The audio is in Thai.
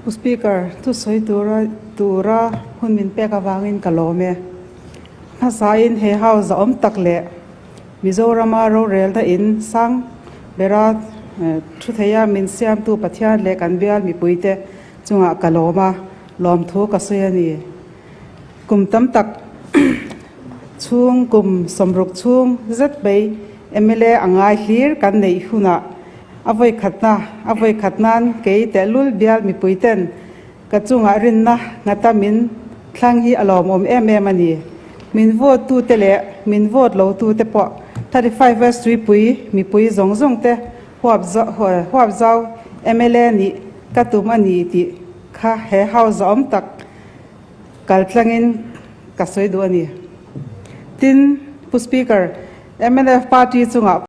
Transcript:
ผู้สปีกเกอร์ทุสอยตัวระหุ่นมินเปกวางอินกะโลเมภาษาอินเฮฮาวจะอมตักเละมิโซรามาโรเรลตะอินสังเบราชุดเฮียมินเซียมตัวปัทยาเล็กันเบียลมีปุยเตจงกะโลมาลอมทุกษยนีกลุ่มตั้มตักช่วงกลุ่มสมรุกช่วงจัดไปMLA อ่างไอฮีร์กันในหุนะอวัยขัดนั้นเกยแต่ลุลเบียลมีปุยเต้นกระจุงรินนะงัตมินครั้งฮีอลอมมันนี่มินโวตตูเตเลมินโวตโลตูเตปะ35 West ปุยมีปุยจงเตหัวเจ้าMLA นี่กระตุ้มอันนี้ที่ข้าเฮฮาวจอมตักกัลคลังอินกัสวยดูอันนี้ทินผู้สปีกเกอร์MLF ปาร์ตี้จง